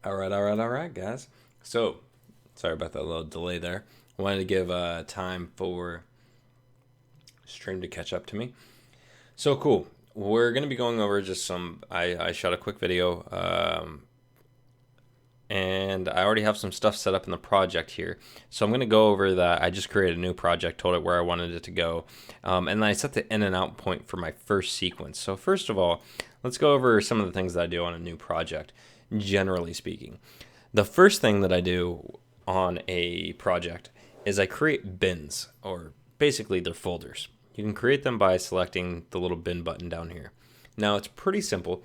All right, guys. So, sorry about that little delay there. Wanted to give time for stream to catch up to me. So cool. We're gonna be going over just some. I shot a quick video, and I already have some stuff set up in the project here. So I'm gonna go over that. I just created a new project, told it where I wanted it to go, and then I set the in and out point for my first sequence. So first of all, let's go over some of the things that I do on a new project. Generally speaking, the first thing that I do on a project is I create bins, or basically they're folders. You can create them by selecting the little bin button down here. Now it's pretty simple.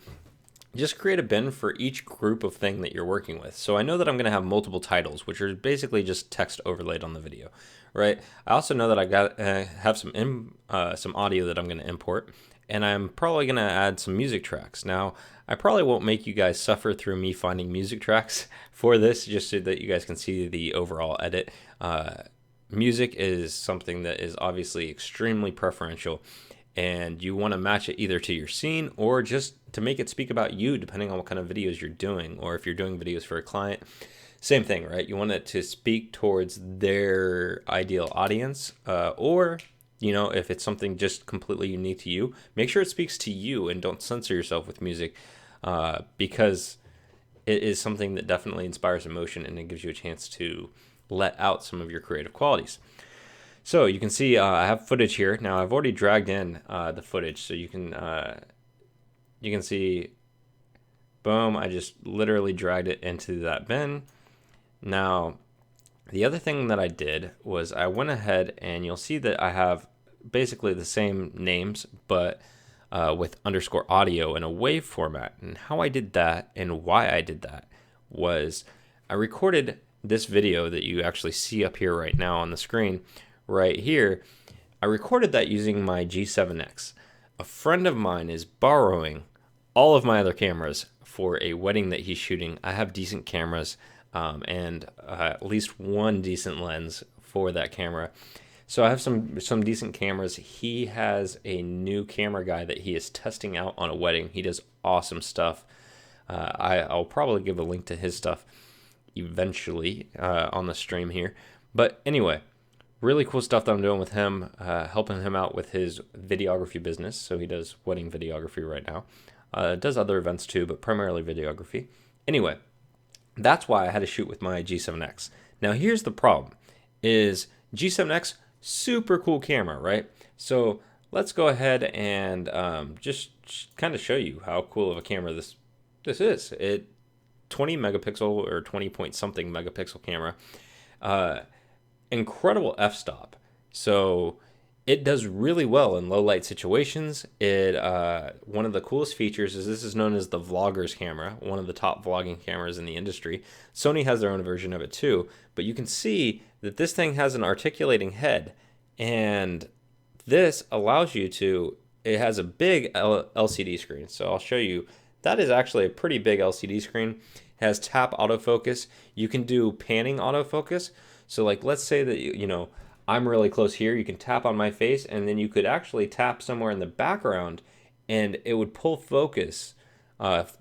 Just create a bin for each group of thing that you're working with. So I know that I'm going to have multiple titles, which are basically just text overlaid on the video, right? I also know that I got have some audio that I'm going to import, and I'm probably going to add some music tracks. Now, I probably won't make you guys suffer through me finding music tracks for this, just so that you guys can see the overall edit. Music is something that is obviously extremely preferential, and you want to match it either to your scene or just to make it speak about you, depending on what kind of videos you're doing, or if you're doing videos for a client. Same thing, right? You want it to speak towards their ideal audience, or if it's something just completely unique to you, make sure it speaks to you and don't censor yourself with music, because it is something that definitely inspires emotion and it gives you a chance to let out some of your creative qualities. So you can see I have footage here. Now I've already dragged in the footage, so you can see, boom, I just literally dragged it into that bin. Now, the other thing that I did was I went ahead, and you'll see that I have basically the same names, but with underscore audio in a wave format. And how I did that and why I did that was I recorded this video that you actually see up here right now on the screen right here. I recorded that using my G7X. A friend of mine is borrowing all of my other cameras for a wedding that he's shooting. I have decent cameras, and at least one decent lens for that camera. So I have some decent cameras. He has a new camera guy that he is testing out on a wedding. He does awesome stuff. I'll probably give a link to his stuff eventually on the stream here. But anyway, really cool stuff that I'm doing with him, helping him out with his videography business. So he does wedding videography right now. Does other events too, but primarily videography. Anyway, that's why I had to shoot with my G7X. Now here's the problem: is G7X super cool camera, right? So let's go ahead and just kind of show you how cool of a camera this is. It 20 megapixel or 20 point something megapixel camera. Incredible f-stop. So it does really well in low light situations. It one of the coolest features is this is known as the vlogger's camera, one of the top vlogging cameras in the industry. Sony has their own version of it too, but you can see that this thing has an articulating head, and this allows you to, it has a big LCD screen. So I'll show you, that is actually a pretty big LCD screen. It has tap autofocus. You can do panning autofocus. So like, let's say that, I'm really close here. You can tap on my face, and then you could actually tap somewhere in the background, and it would pull focus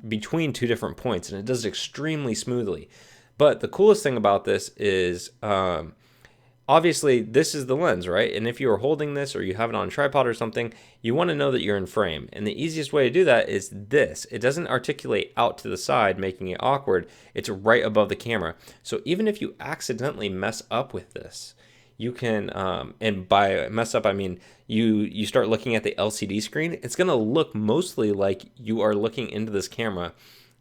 between two different points, and it does it extremely smoothly. But the coolest thing about this is, obviously, this is the lens, right? And if you are holding this or you have it on a tripod or something, you want to know that you're in frame. And the easiest way to do that is this. It doesn't articulate out to the side, making it awkward. It's right above the camera. So even if you accidentally mess up with this, you can, and by mess up, I mean you start looking at the LCD screen, it's going to look mostly like you are looking into this camera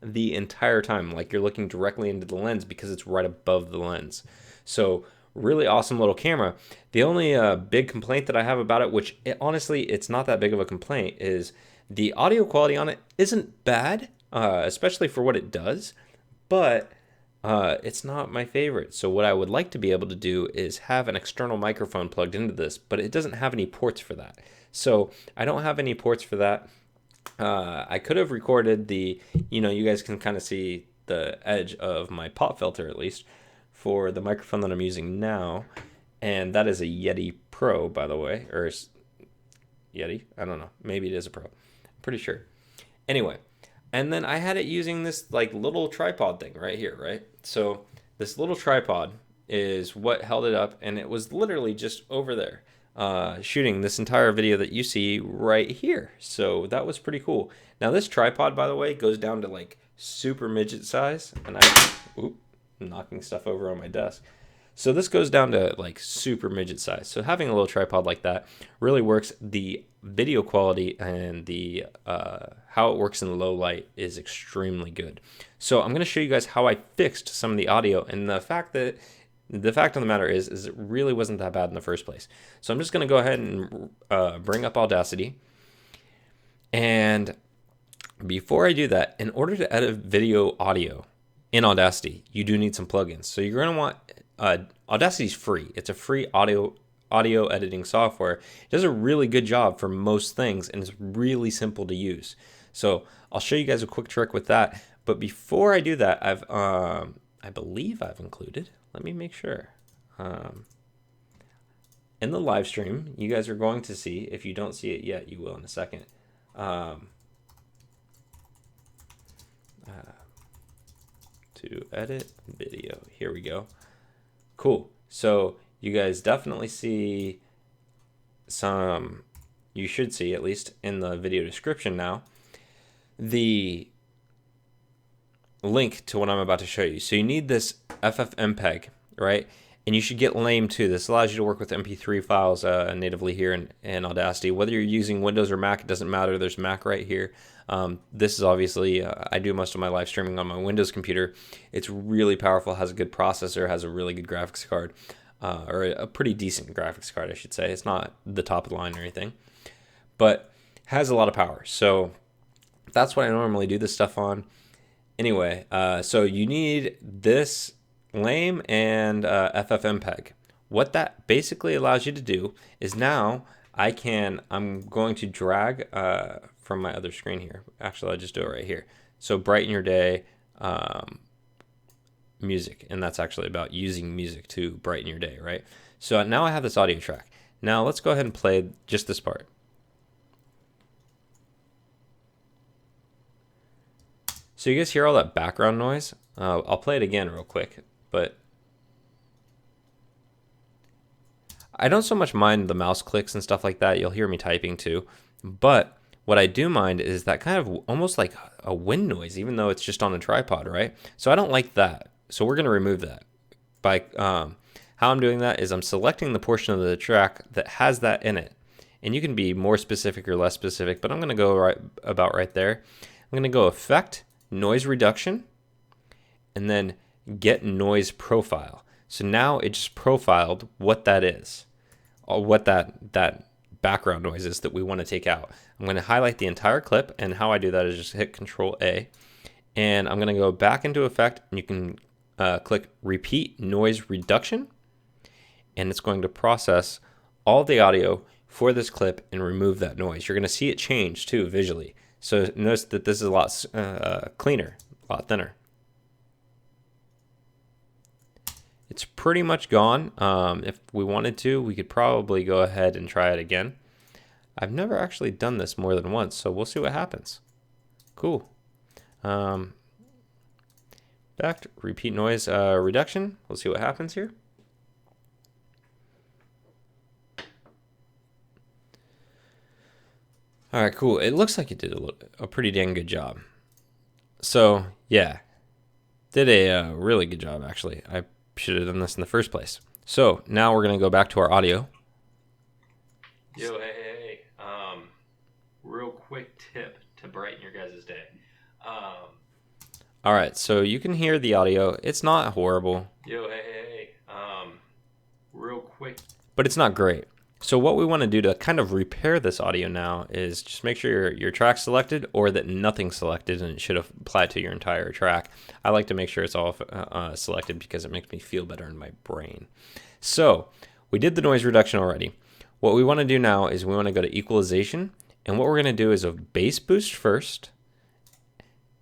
the entire time, like you're looking directly into the lens because it's right above the lens. So really awesome little camera. The only big complaint that I have about it, which honestly it's not that big of a complaint, is the audio quality on it isn't bad, especially for what it does, but it's not my favorite. So what I would like to be able to do is have an external microphone plugged into this, but it doesn't have any ports for that. So I don't have any ports for that. I could have recorded you guys can kind of see the edge of my pop filter at least for the microphone that I'm using now. And that is a Yeti Pro, by the way, or Yeti. I don't know. Maybe it is a Pro. I'm pretty sure. Anyway, And then I had it using this like little tripod thing right here, right? So this little tripod is what held it up, and it was literally just over there, shooting this entire video that you see right here. So that was pretty cool. Now this tripod, by the way, goes down to like super midget size, and I'm knocking stuff over on my desk. So this goes down to like super midget size. So having a little tripod like that really works. The video quality and the how it works in low light is extremely good. So I'm going to show you guys how I fixed some of the audio, and the fact of the matter is it really wasn't that bad in the first place. So I'm just going to go ahead and bring up Audacity. And before I do that, in order to edit video audio in Audacity, you do need some plugins. So you're going to want Audacity is free. It's a free audio editing software. It does a really good job for most things, and it's really simple to use. So I'll show you guys a quick trick with that. But before I do that, I believe I've included. Let me make sure. In the live stream, you guys are going to see. If you don't see it yet, you will in a second. To edit video. Here we go. Cool. So you guys definitely see some, you should see at least in the video description now, the link to what I'm about to show you. So you need this FFmpeg, right? And you should get Lame too. This allows you to work with MP3 files natively here in Audacity. Whether you're using Windows or Mac, it doesn't matter. There's Mac right here. This is obviously, I do most of my live streaming on my Windows computer. It's really powerful, has a good processor, has a really good graphics card, or a pretty decent graphics card, I should say. It's not the top of the line or anything, but has a lot of power. So that's what I normally do this stuff on. Anyway, so you need this Lame and FFmpeg. What that basically allows you to do is now I'm going to drag from my other screen here. Actually, I'll just do it right here. So brighten your day, music, and that's actually about using music to brighten your day, right? So now I have this audio track. Now let's go ahead and play just this part. So you guys hear all that background noise? I'll play it again real quick, but I don't so much mind the mouse clicks and stuff like that. You'll hear me typing too. But what I do mind is that kind of almost like a wind noise, even though it's just on a tripod, right? So I don't like that. So we're going to remove that. By how I'm doing that is I'm selecting the portion of the track that has that in it. And you can be more specific or less specific, but I'm going to go right there. I'm going to go Effect, Noise Reduction, and then Get Noise Profile. So now it just profiled what that is, or what that background noise is that we want to take out. I'm going to highlight the entire clip, and how I do that is just hit Control A, and I'm going to go back into Effect, and you can click Repeat Noise Reduction, and it's going to process all the audio for this clip and remove that noise. You're going to see it change too visually. So notice that this is a lot cleaner, a lot thinner. It's pretty much gone. If we wanted to, we could probably go ahead and try it again. I've never actually done this more than once, so we'll see what happens. Cool. Back to repeat noise reduction. We'll see what happens here. All right, cool. It looks like it did a pretty dang good job. So yeah, did a really good job actually. I should have done this in the first place. So now we're gonna go back to our audio. Yo, hey. Real quick tip to brighten your guys' day. All right, so you can hear the audio. It's not horrible. Yo, hey. Real quick. But it's not great. So what we want to do to kind of repair this audio now is just make sure your track's selected, or that nothing's selected, and it should apply to your entire track. I like to make sure it's all selected because it makes me feel better in my brain. So we did the noise reduction already. What we want to do now is we want to go to equalization, and what we're going to do is a bass boost first,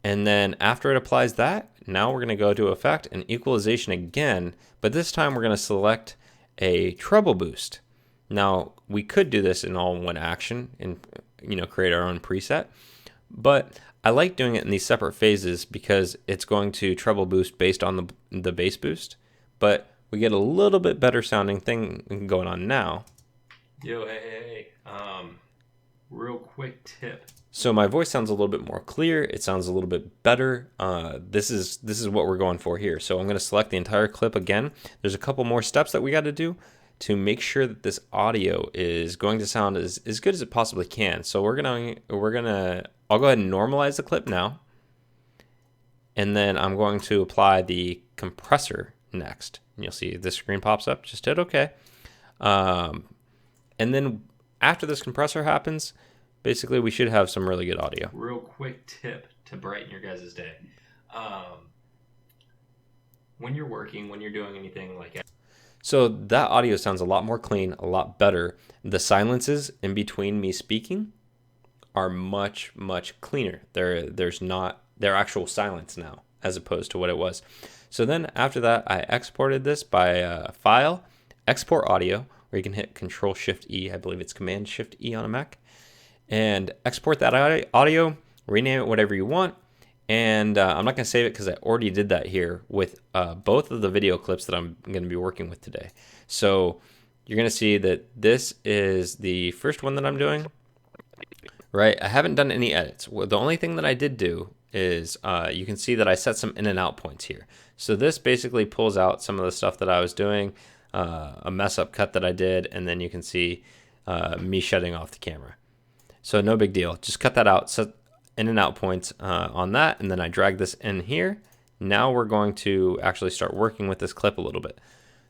and then after it applies that, now we're going to go to effect and equalization again, but this time we're going to select a treble boost. Now, we could do this in all one action and create our own preset, but I like doing it in these separate phases because it's going to treble boost based on the bass boost, but we get a little bit better sounding thing going on now. Yo, hey. Real quick tip. So my voice sounds a little bit more clear. It sounds a little bit better. This is what we're going for here. So I'm going to select the entire clip again. There's a couple more steps that we got to do to make sure that this audio is going to sound as good as it possibly can. So I'll go ahead and normalize the clip now. And then I'm going to apply the compressor next. And you'll see this screen pops up. Just hit OK. And then after this compressor happens, basically we should have some really good audio. Real quick tip to brighten your guys' day. When you're working, when you're doing anything like that. So that audio sounds a lot more clean, a lot better. The silences in between me speaking are much, much cleaner. They're actual silence now, as opposed to what it was. So then after that, I exported this by file, export audio, where you can hit Control-Shift-E. I believe it's Command-Shift-E on a Mac. And export that audio, rename it whatever you want. And I'm not going to save it because I already did that here with both of the video clips that I'm going to be working with today. So you're going to see that this is the first one that I'm doing. Right, I haven't done any edits. Well, the only thing that I did do is you can see that I set some in and out points here. So this basically pulls out some of the stuff that I was doing, a mess up cut that I did, and then you can see me shutting off the camera. So no big deal. Just cut that out, set in and out points on that, and then I drag this in here. Now we're going to actually start working with this clip a little bit.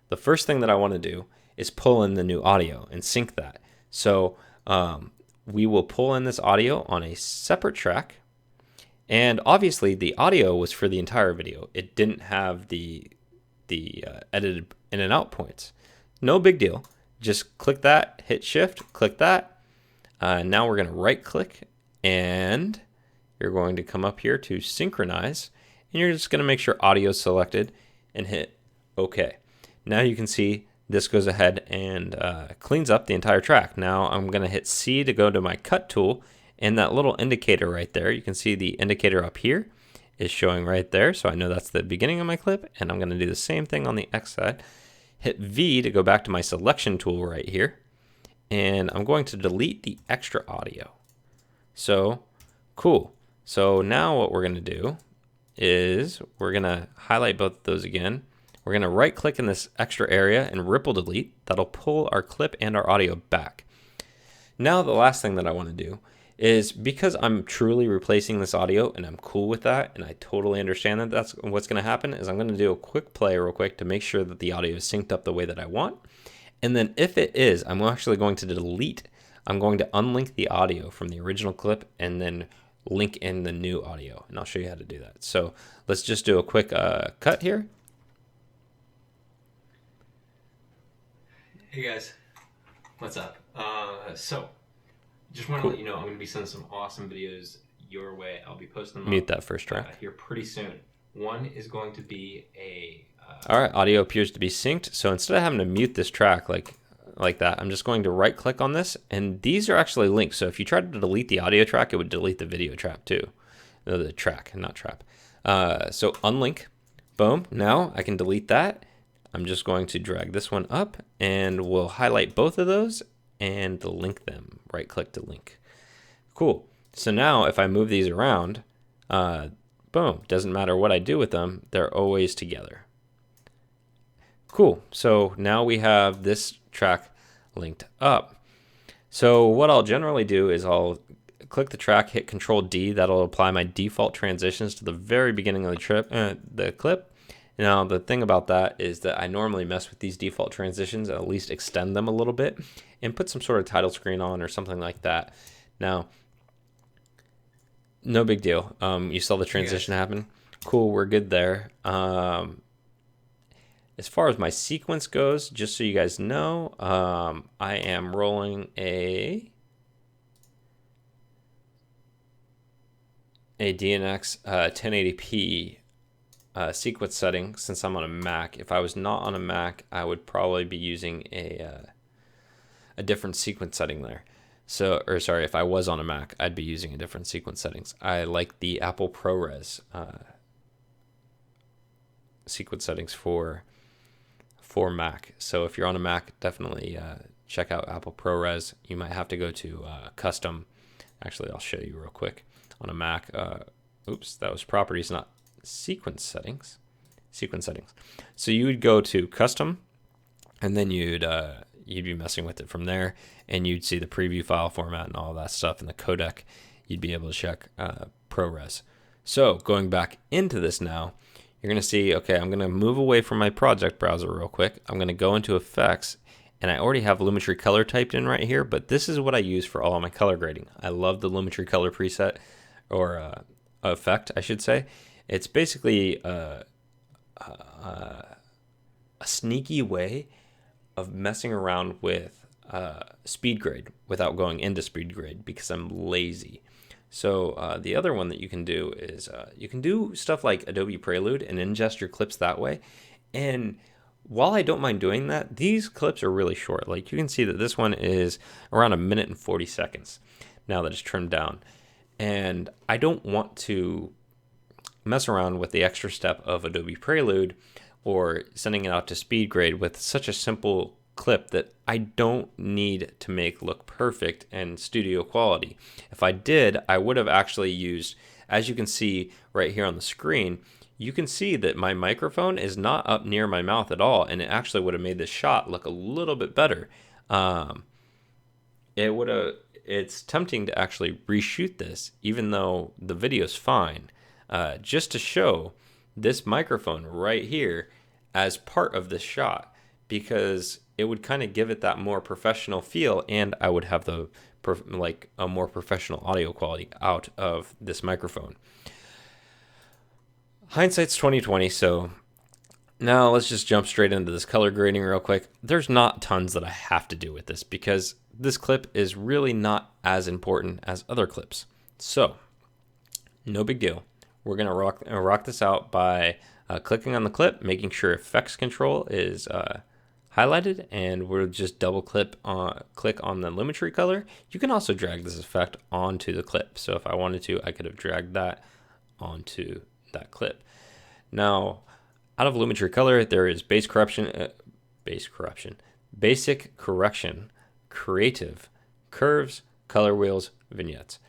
The first thing that I want to do is pull in the new audio and sync that. So we will pull in this audio on a separate track. And obviously the audio was for the entire video. It didn't have the edited in and out points. No big deal. Just click that, hit shift, click that. Now we're going to right click and you're going to come up here to synchronize. And you're just going to make sure audio is selected and hit OK. Now you can see this goes ahead and cleans up the entire track. Now I'm going to hit C to go to my cut tool, and that little indicator right there, you can see the indicator up here is showing right there. So I know that's the beginning of my clip, and I'm going to do the same thing on the X side. Hit V to go back to my selection tool right here, and I'm going to delete the extra audio. So cool. So now what we're going to do is we're going to highlight both of those again. We're going to right click in this extra area and ripple delete. That'll pull our clip and our audio back. Now the last thing that I want to do is, because I'm truly replacing this audio and I'm cool with that and I totally understand that that's what's going to happen, is I'm going to do a quick play real quick to make sure that the audio is synced up the way that I want. And then if it is, I'm actually going to I'm going to unlink the audio from the original clip and then link in the new audio. And I'll show you how to do that. So let's just do a quick cut here. Hey guys, what's up? So, just want to let you know I'm going to be sending some awesome videos your way. I'll be posting them Mute that first track. Here pretty soon. One is going to be a... All right, audio appears to be synced. So instead of having to mute this track like that, I'm just going to right click on this, and these are actually linked. So if you tried to delete the audio track, it would delete the video trap too. The track, not trap. So unlink, boom. Now I can delete that. I'm just going to drag this one up and we'll highlight both of those and link them. Right click to link. Cool. So now if I move these around, boom, doesn't matter what I do with them, they're always together. Cool. So now we have this track linked up. So what I'll generally do is I'll click the track, hit Control D. That'll apply my default transitions to the very beginning of the clip. Now, the thing about that is that I normally mess with these default transitions, at least extend them a little bit, and put some sort of title screen on or something like that. Now, no big deal. You saw the transition happen. Cool, we're good there. As far as my sequence goes, just so you guys know, I am rolling a DNX 1080p sequence setting since I'm on a Mac. If I was not on a Mac, I would probably be using a different sequence setting there. So, or sorry, if I was on a Mac, I'd be using a different sequence settings. I like the Apple ProRes sequence settings for Mac. So if you're on a Mac, definitely check out Apple ProRes. You might have to go to custom. Actually, I'll show you real quick on a Mac. Oops, that was properties, not sequence settings. Sequence settings. So you would go to custom, and then you'd be messing with it from there, and you'd see the preview file format and all that stuff, and the codec. You'd be able to check ProRes. So going back into this now, you're going to see, okay, I'm going to move away from my project browser real quick. I'm going to go into effects, and I already have Lumetri color typed in right here, but this is what I use for all of my color grading. I love the Lumetri color preset, or effect, I should say. It's basically a sneaky way of messing around with speed grade without going into speed grade because I'm lazy. So the other one that you can do is you can do stuff like Adobe Prelude and ingest your clips that way. And while I don't mind doing that, these clips are really short. Like you can see that this one is around 1 minute and 40 seconds now that it's trimmed down. And I don't want to mess around with the extra step of Adobe Prelude or sending it out to speed grade with such a simple clip that I don't need to make look perfect and studio quality. If I did, I would have actually used, as you can see right here on the screen, you can see that my microphone is not up near my mouth at all, and it actually would have made this shot look a little bit better. It's tempting to actually reshoot this, even though the video's fine, just to show this microphone right here as part of this shot, because it would kind of give it that more professional feel, and I would have the like a more professional audio quality out of this microphone. Hindsight's 2020, so now let's just jump straight into this color grading real quick. There's not tons that I have to do with this because this clip is really not as important as other clips. So, no big deal. We're gonna rock this out by clicking on the clip, making sure effects control is highlighted, and we'll just double click on the Lumetri color. You can also drag this effect onto the clip. So if I wanted to, I could have dragged that onto that clip. Now, out of Lumetri color, there is basic correction, creative, curves, color wheels, vignettes.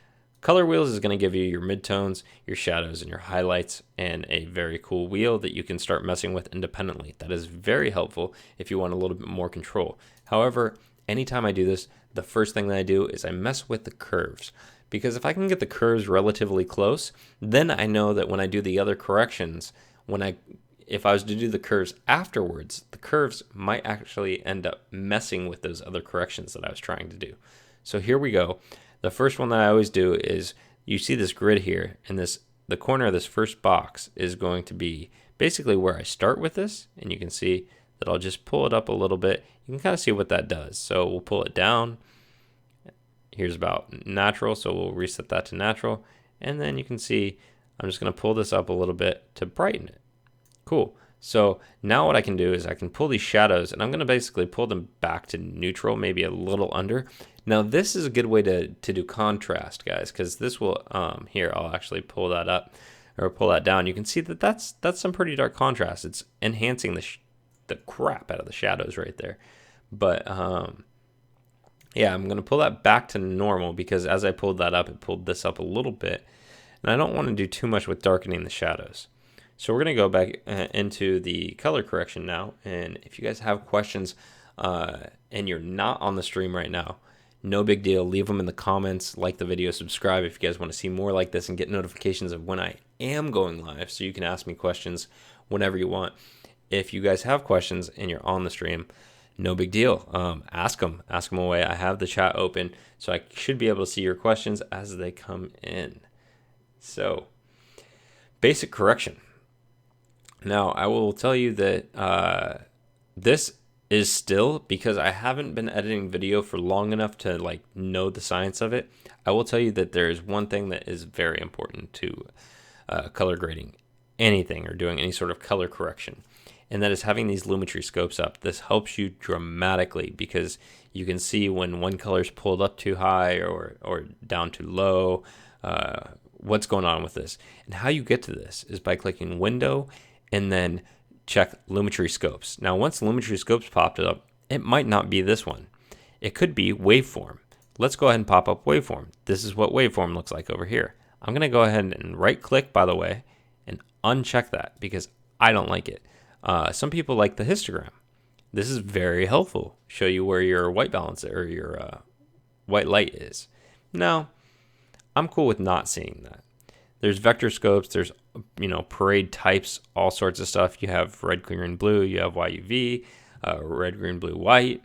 Color wheels is going to give you your midtones, your shadows, and your highlights, and a very cool wheel that you can start messing with independently. That is very helpful if you want a little bit more control. However, anytime I do this, the first thing that I do is I mess with the curves. Because if I can get the curves relatively close, then I know that when I do the other corrections, if I was to do the curves afterwards, the curves might actually end up messing with those other corrections that I was trying to do. So here we go. The first one that I always do is, you see this grid here, and the corner of this first box is going to be basically where I start with this, and you can see that I'll just pull it up a little bit. You can kind of see what that does. So we'll pull it down. Here's about natural, so we'll reset that to natural, and then you can see I'm just going to pull this up a little bit to brighten it. Cool. So now what I can do is I can pull these shadows, and I'm going to basically pull them back to neutral, maybe a little under. Now this is a good way to do contrast, guys, because this will, here, I'll actually pull that up or pull that down. You can see that that's some pretty dark contrast. It's enhancing the crap out of the shadows right there. But yeah, I'm going to pull that back to normal because as I pulled that up, it pulled this up a little bit. And I don't want to do too much with darkening the shadows. So we're going to go back into the color correction now. And if you guys have questions and you're not on the stream right now, no big deal. Leave them in the comments, like the video, subscribe if you guys want to see more like this and get notifications of when I am going live so you can ask me questions whenever you want. If you guys have questions and you're on the stream, no big deal. Ask them away. I have the chat open, so I should be able to see your questions as they come in. So, basic correction. Now, I will tell you that this is still, because I haven't been editing video for long enough to like know the science of it, I will tell you that there is one thing that is very important to color grading anything or doing any sort of color correction. and that is having these lumetri scopes up. This helps you dramatically because you can see when one color is pulled up too high or down too low, what's going on with this. And how you get to this is by clicking Window and then check Lumetri Scopes. Now, once Lumetri Scopes popped up, it might not be this one. It could be Waveform. Let's go ahead and pop up Waveform. This is what Waveform looks like over here. I'm going to go ahead and right click, by the way, and uncheck that because I don't like it. Some people like the histogram. This is very helpful. Show you where your white balance or your white light is. Now, I'm cool with not seeing that. There's vector scopes, there's parade types, all sorts of stuff. You have red, green, blue, you have YUV, red, green, blue, white.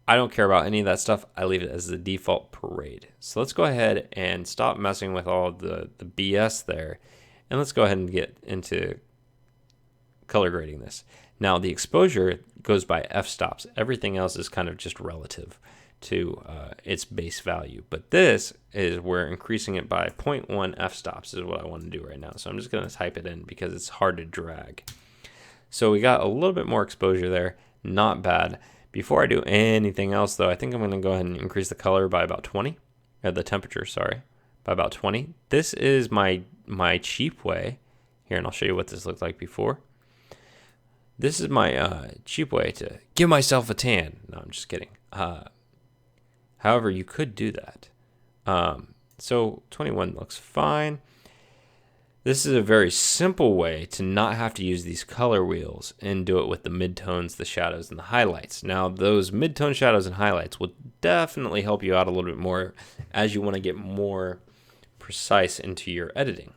I don't care about any of that stuff. I leave it as the default parade. So let's go ahead and stop messing with all the BS there. And let's go ahead and get into color grading this. Now the exposure goes by f-stops. Everything else is kind of just relative to its base value. But this is we're increasing it by 0.1 f-stops is what I want to do right now. So I'm just going to type it in because it's hard to drag. So we got a little bit more exposure there. Not bad. Before I do anything else, though, I think I'm going to go ahead and increase the color by about 20. The temperature, sorry, by about 20. This is my cheap way. Here, and I'll show you what this looked like before. This is my cheap way to give myself a tan. No, I'm just kidding. However, you could do that. So 21 looks fine. This is a very simple way to not have to use these color wheels and do it with the midtones, the shadows, and the highlights. Now, those midtone shadows and highlights will definitely help you out a little bit more as you want to get more precise into your editing.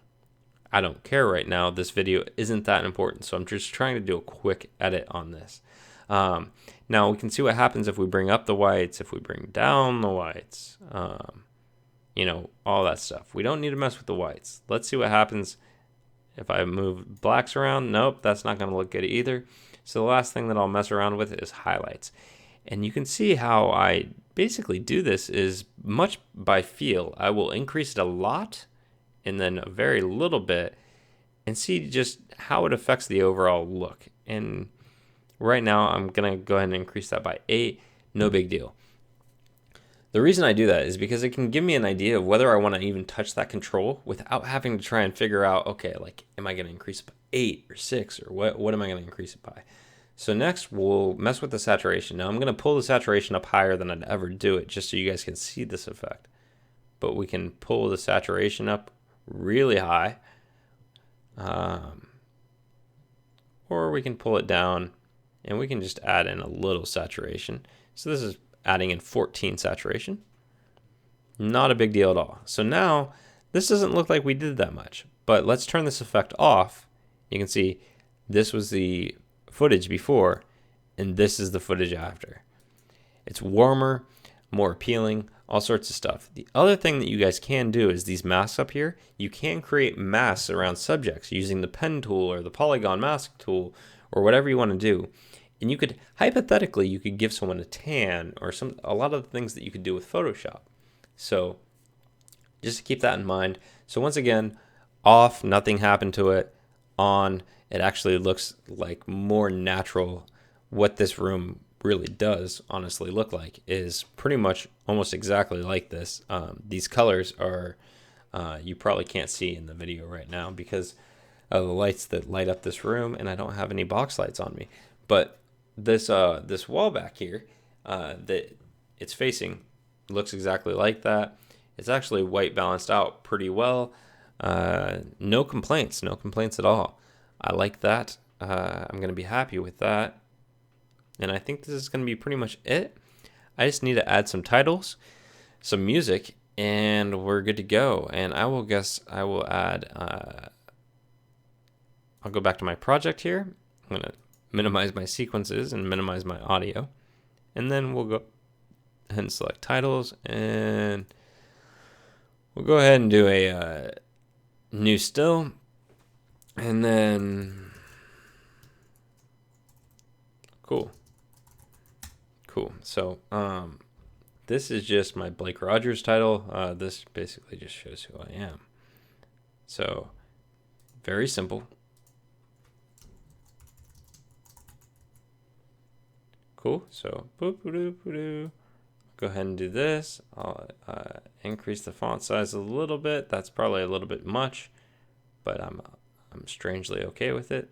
I don't care right now. This video isn't that important, so I'm just trying to do a quick edit on this. Now, we can see what happens if we bring up the whites, if we bring down the whites. All that stuff. We don't need to mess with the whites. Let's see what happens if I move blacks around. Nope, that's not going to look good either. So the last thing that I'll mess around with is highlights. And you can see how I basically do this is much by feel. I will increase it a lot and then a very little bit and see just how it affects the overall look. And right now I'm going to go ahead and increase that by 8. No big deal. The reason I do that is because it can give me an idea of whether I want to even touch that control without having to try and figure out, okay, like, am I going to increase it by 8 or 6 or what am I going to increase it by? So next we'll mess with the saturation. Now I'm going to pull the saturation up higher than I'd ever do it just so you guys can see this effect. But we can pull the saturation up really high. Or we can pull it down and we can just add in a little saturation. So this is adding in 14 saturation. Not a big deal at all. So now this doesn't look like we did that much, but let's turn this effect off. You can see this was the footage before and this is the footage after. It's warmer, more appealing, all sorts of stuff. The other thing that you guys can do is these masks up here. You can create masks around subjects using the pen tool or the polygon mask tool or whatever you want to do. And you could, hypothetically, you could give someone a tan or a lot of the things that you could do with Photoshop. So just to keep that in mind. So once again, off, nothing happened to it. On, it actually looks like more natural. What this room really does honestly look like is pretty much almost exactly like this. These colors are, you probably can't see in the video right now because of the lights that light up this room, and I don't have any box lights on me. But this wall back here that it's facing looks exactly like that. It's actually white balanced out pretty well. No complaints at all. I like that. I'm going to be happy with that. And I think this is going to be pretty much it. I just need to add some titles, some music, and we're good to go. And I will add, I'll go back to my project here. I'm going to minimize my sequences and minimize my audio. And then we'll go ahead and select titles, and we'll go ahead and do a new still. And then, cool. So this is just my Blake Rogers title. This basically just shows who I am. So very simple. Cool. So boop, boop, boop, boop. Go ahead and do this. I'll increase the font size a little bit. That's probably a little bit much, but I'm strangely okay with it.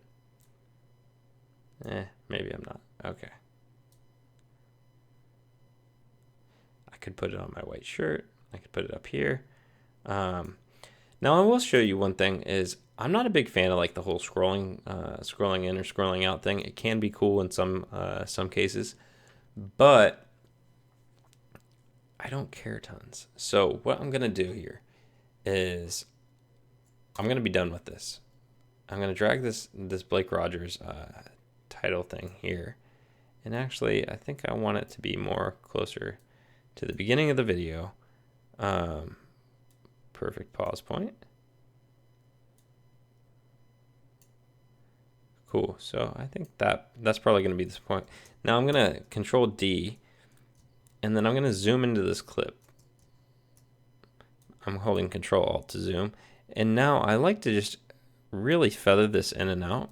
Maybe I'm not. Okay. I could put it on my white shirt. I could put it up here. Now I will show you one thing is I'm not a big fan of like the whole scrolling in or scrolling out thing. It can be cool in some cases, but I don't care tons. So what I'm gonna do here is I'm gonna be done with this. I'm gonna drag this Blake Rogers title thing here, and actually I think I want it to be more closer to the beginning of the video. Perfect pause point. Cool. So I think that's probably going to be this point. Now I'm going to Control D, and then I'm going to zoom into this clip. I'm holding Control Alt to zoom, and now I like to just really feather this in and out.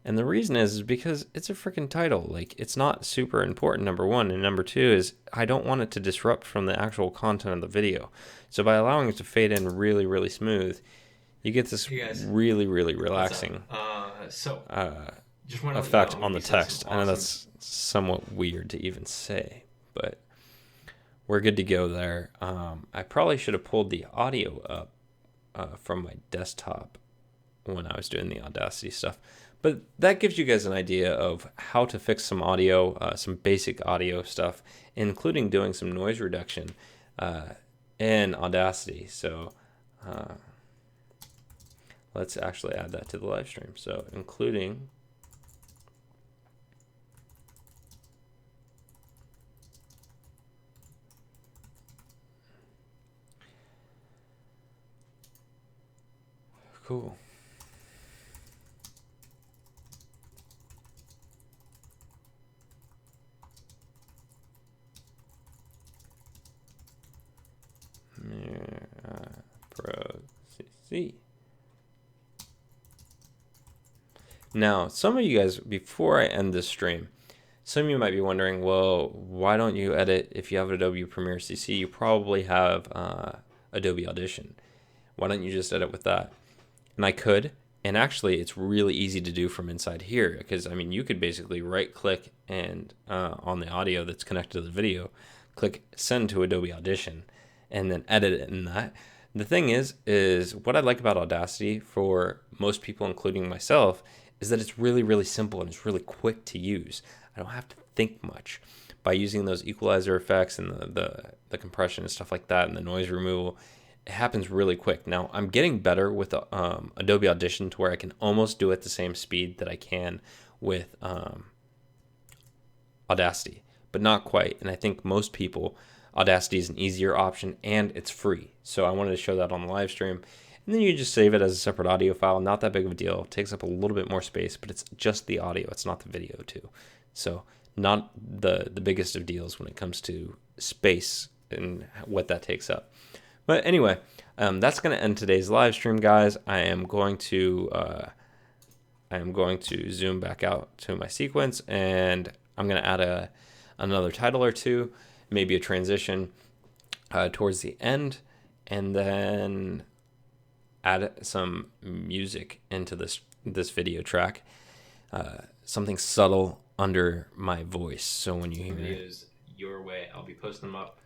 And the reason is because it's a freaking title. Like, it's not super important, number one. And number two is I don't want it to disrupt from the actual content of the video. So by allowing it to fade in really, really smooth, you get this really, really relaxing effect on the text. I know that's somewhat weird to even say, but we're good to go there. I probably should have pulled the audio up from my desktop when I was doing the Audacity stuff. But that gives you guys an idea of how to fix some audio, some basic audio stuff, including doing some noise reduction in Audacity. So let's actually add that to the live stream. So including cool. Pro CC. Now, some of you guys, before I end this stream, some of you might be wondering, well, why don't you edit if you have Adobe Premiere CC? You probably have Adobe Audition. Why don't you just edit with that? And I could, and actually it's really easy to do from inside here, because I mean you could basically right click and on the audio that's connected to the video, click send to Adobe Audition, and then edit it in that. The thing is what I like about Audacity for most people, including myself, is that it's really, really simple and it's really quick to use. I don't have to think much. By using those equalizer effects and the compression and stuff like that and the noise removal, it happens really quick. Now, I'm getting better with Adobe Audition to where I can almost do it the same speed that I can with Audacity, but not quite. And I think most people, Audacity is an easier option and it's free. So I wanted to show that on the live stream. And then you just save it as a separate audio file. Not that big of a deal. It takes up a little bit more space, but it's just the audio. It's not the video too. So not the biggest of deals when it comes to space and what that takes up. But anyway, that's going to end today's live stream, guys. I am going to zoom back out to my sequence, and I'm going to add another title or two, maybe a transition towards the end, and then add some music into this video track, something subtle under my voice. So when you hear videos your way, I'll be posting them up.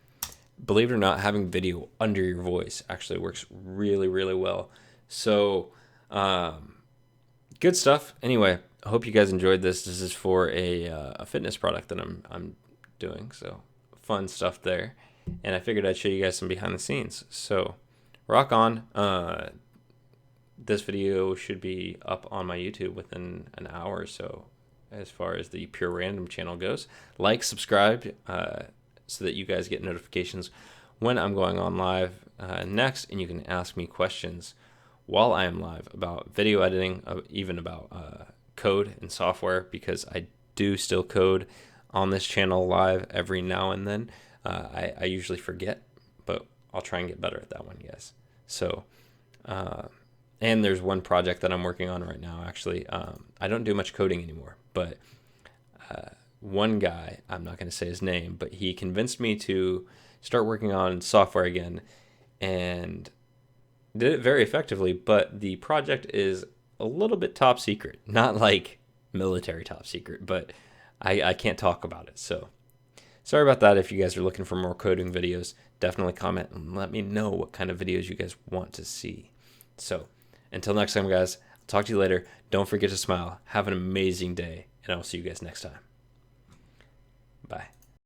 Believe it or not, having video under your voice actually works really, really well. So good stuff. Anyway, I hope you guys enjoyed this. This is for a fitness product that I'm doing, so fun stuff there. And I figured I'd show you guys some behind the scenes. So rock on. This video should be up on my YouTube within an hour or so, as far as the Pure Random channel goes. Like, subscribe, so that you guys get notifications when I'm going on live next, and you can ask me questions while I am live about video editing, even about code and software, because I do still code on this channel live every now and then. I usually forget, but I'll try and get better at that one, guys. So, and there's one project that I'm working on right now, actually. I don't do much coding anymore, but one guy, I'm not going to say his name, but he convinced me to start working on software again and did it very effectively. But the project is a little bit top secret, not like military top secret, but I can't talk about it. So sorry about that. If you guys are looking for more coding videos, definitely comment and let me know what kind of videos you guys want to see. So until next time, guys, I'll talk to you later. Don't forget to smile. Have an amazing day, and I'll see you guys next time. Bye.